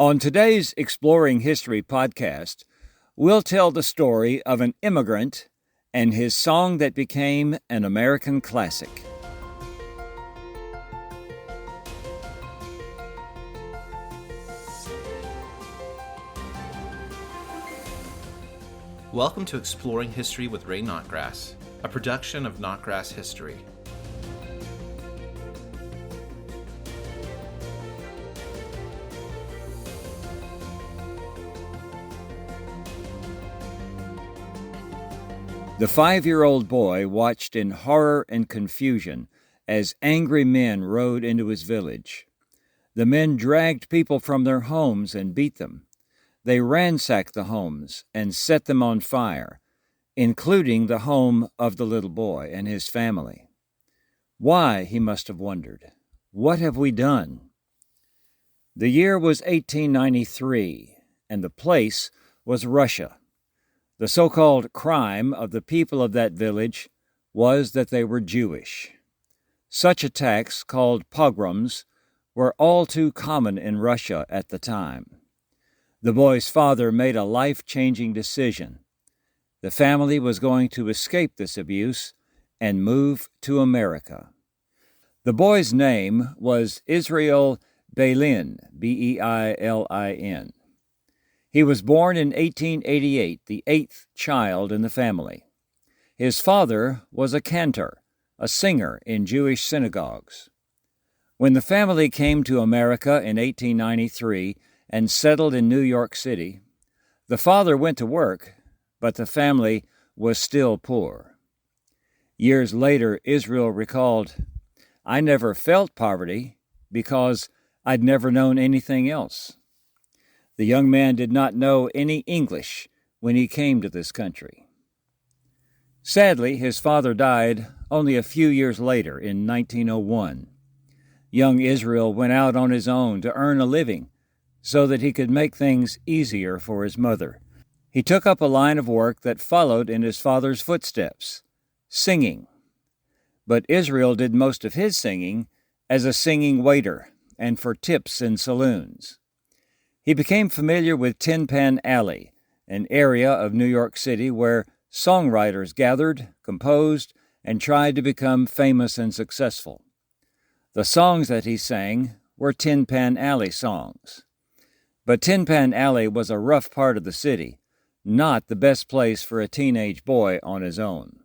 On today's Exploring History podcast, we'll tell the story of an immigrant and his song that became an American classic. Welcome to Exploring History with Ray Notgrass, a production of Notgrass History. The 5-year-old boy watched in horror and confusion as angry men rode into his village. The men dragged people from their homes and beat them. They ransacked the homes and set them on fire, including the home of the little boy and his family. Why, he must have wondered. What have we done? The year was 1893, and the place was Russia. The so-called crime of the people of that village was that they were Jewish. Such attacks, called pogroms, were all too common in Russia at the time. The boy's father made a life-changing decision. The family was going to escape this abuse and move to America. The boy's name was Irving Berlin, Berlin. He was born in 1888, the 8th child in the family. His father was a cantor, a singer in Jewish synagogues. When the family came to America in 1893 and settled in New York City, the father went to work, but the family was still poor. Years later, Israel recalled, "I never felt poverty because I'd never known anything else." The young man did not know any English when he came to this country. Sadly, his father died only a few years later in 1901. Young Israel went out on his own to earn a living so that he could make things easier for his mother. He took up a line of work that followed in his father's footsteps, singing. But Israel did most of his singing as a singing waiter and for tips in saloons. He became familiar with Tin Pan Alley, an area of New York City where songwriters gathered, composed, and tried to become famous and successful. The songs that he sang were Tin Pan Alley songs. But Tin Pan Alley was a rough part of the city, not the best place for a teenage boy on his own.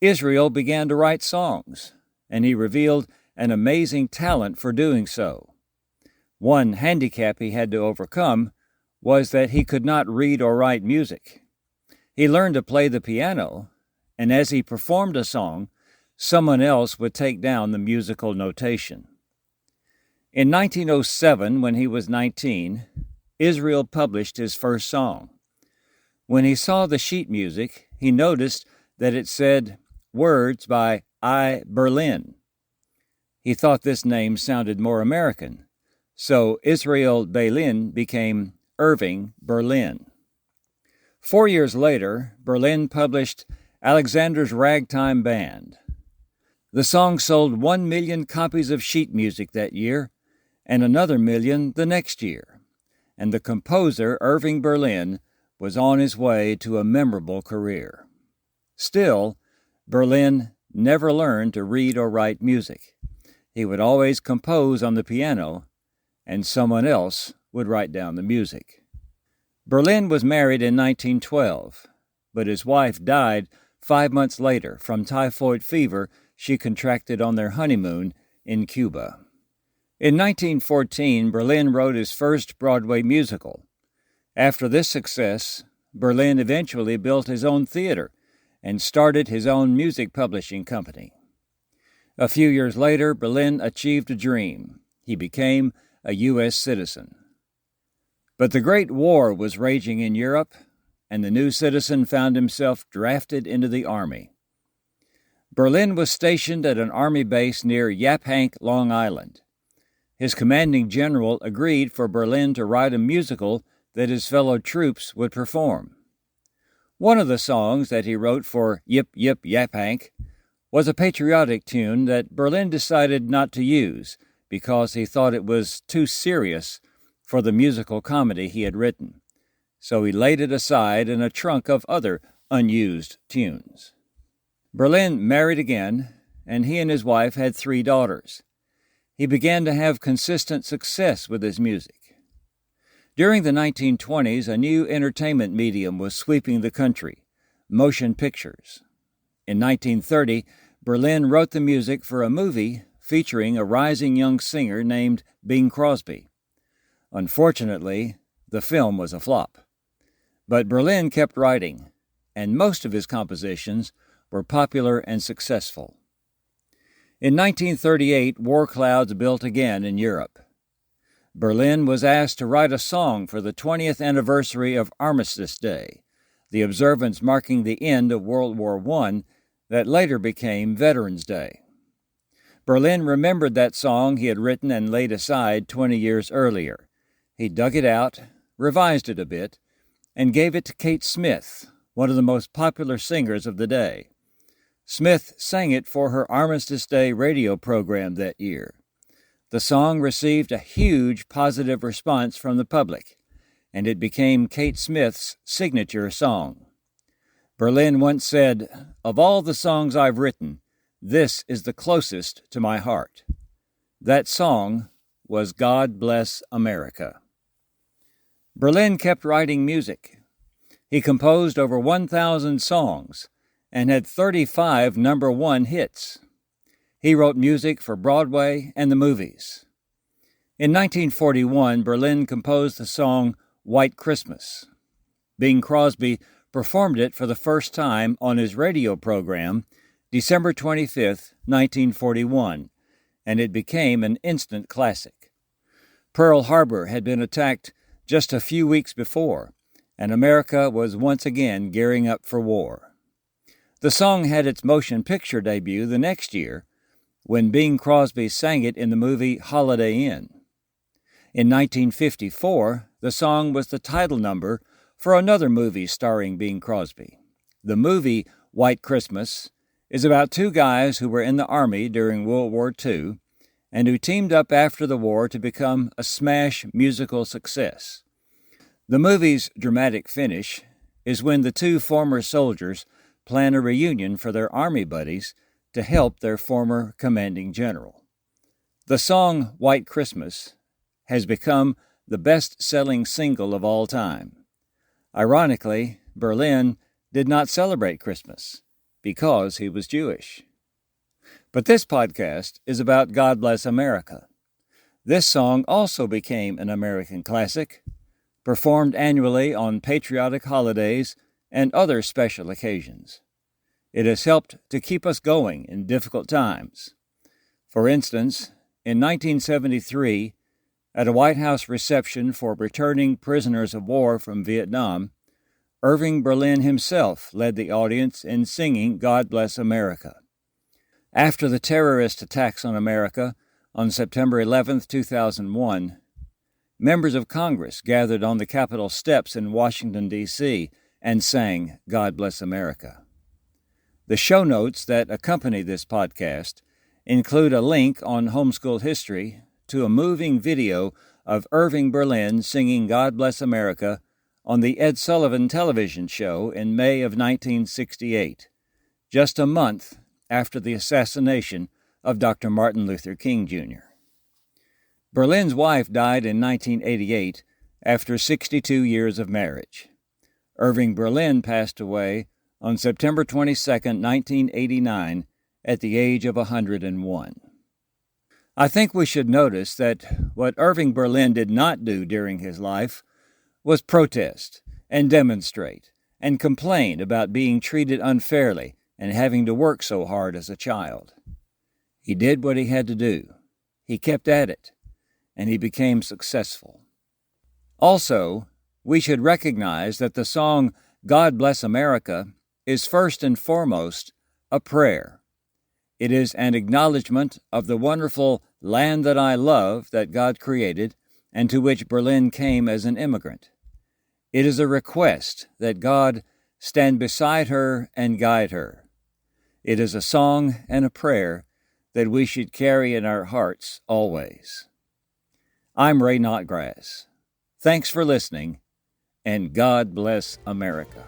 Israel began to write songs, and he revealed an amazing talent for doing so. One handicap he had to overcome was that he could not read or write music. He learned to play the piano, and as he performed a song, someone else would take down the musical notation. In 1907, when he was 19, Israel published his first song. When he saw the sheet music, he noticed that it said, "Words by I. Berlin." He thought this name sounded more American, so Irving Berlin became Irving Berlin. 4 years later, Berlin published Alexander's Ragtime Band. The song sold 1 million copies of sheet music that year, and another million the next year, and the composer Irving Berlin was on his way to a memorable career. Still, Berlin never learned to read or write music. He would always compose on the piano, and someone else would write down the music. Berlin was married in 1912, but his wife died 5 months later from typhoid fever she contracted on their honeymoon in Cuba. In 1914, Berlin wrote his first Broadway musical. After this success, Berlin eventually built his own theater and started his own music publishing company. A few years later, Berlin achieved a dream. He became a U.S. citizen. But the Great War was raging in Europe, and the new citizen found himself drafted into the Army. Berlin was stationed at an Army base near Yaphank, Long Island. His commanding general agreed for Berlin to write a musical that his fellow troops would perform. One of the songs that he wrote for Yip Yip Yaphank was a patriotic tune that Berlin decided not to use because he thought it was too serious for the musical comedy he had written, so he laid it aside in a trunk of other unused tunes. Berlin married again, and he and his wife had 3 daughters. He began to have consistent success with his music. During the 1920s, a new entertainment medium was sweeping the country: motion pictures. In 1930, Berlin wrote the music for a movie featuring a rising young singer named Bing Crosby. Unfortunately, the film was a flop. But Berlin kept writing, and most of his compositions were popular and successful. In 1938, war clouds built again in Europe. Berlin was asked to write a song for the 20th anniversary of Armistice Day, the observance marking the end of World War I that later became Veterans Day. Berlin remembered that song he had written and laid aside 20 years earlier. He dug it out, revised it a bit, and gave it to Kate Smith, one of the most popular singers of the day. Smith sang it for her Armistice Day radio program that year. The song received a huge positive response from the public, and it became Kate Smith's signature song. Berlin once said, "Of all the songs I've written, this is the closest to my heart." That song was God Bless America. Berlin kept writing music. He composed over 1,000 songs and had 35 number-1 hits. He wrote music for Broadway and the movies. In 1941, Berlin composed the song White Christmas. Bing Crosby performed it for the first time on his radio program December 25, 1941, and it became an instant classic. Pearl Harbor had been attacked just a few weeks before, and America was once again gearing up for war. The song had its motion picture debut the next year when Bing Crosby sang it in the movie Holiday Inn. In 1954, the song was the title number for another movie starring Bing Crosby. The movie White Christmas is about 2 guys who were in the Army during World War II and who teamed up after the war to become a smash musical success. The movie's dramatic finish is when the 2 former soldiers plan a reunion for their Army buddies to help their former commanding general. The song White Christmas has become the best-selling single of all time. Ironically, Berlin did not celebrate Christmas because he was Jewish. But this podcast is about God Bless America. This song also became an American classic, performed annually on patriotic holidays and other special occasions. It has helped to keep us going in difficult times. For instance, in 1973, at a White House reception for returning prisoners of war from Vietnam, Irving Berlin himself led the audience in singing God Bless America. After the terrorist attacks on America on September 11, 2001, members of Congress gathered on the Capitol steps in Washington, D.C., and sang God Bless America. The show notes that accompany this podcast include a link on Homeschool History to a moving video of Irving Berlin singing God Bless America on the Ed Sullivan television show in May of 1968, just a month after the assassination of Dr. Martin Luther King, Jr. Berlin's wife died in 1988 after 62 years of marriage. Irving Berlin passed away on September 22, 1989, at the age of 101. I think we should notice that what Irving Berlin did not do during his life was protest and demonstrate and complain about being treated unfairly and having to work so hard as a child. He did what he had to do. He kept at it, and he became successful. Also, we should recognize that the song God Bless America is first and foremost a prayer. It is an acknowledgement of the wonderful land that I love that God created and to which Berlin came as an immigrant. It is a request that God stand beside her and guide her. It is a song and a prayer that we should carry in our hearts always. I'm Ray Notgrass. Thanks for listening, and God bless America.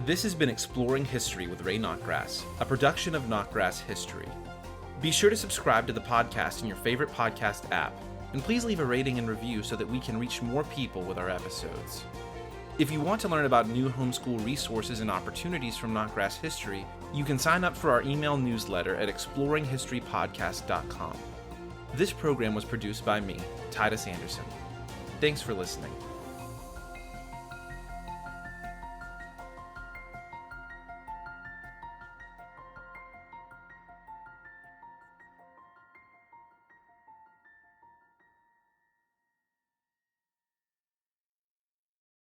This has been Exploring History with Ray Notgrass, a production of Notgrass History. Be sure to subscribe to the podcast in your favorite podcast app, and please leave a rating and review so that we can reach more people with our episodes. If you want to learn about new homeschool resources and opportunities from Notgrass History, you can sign up for our email newsletter at exploringhistorypodcast.com. This program was produced by me, Titus Anderson. Thanks for listening.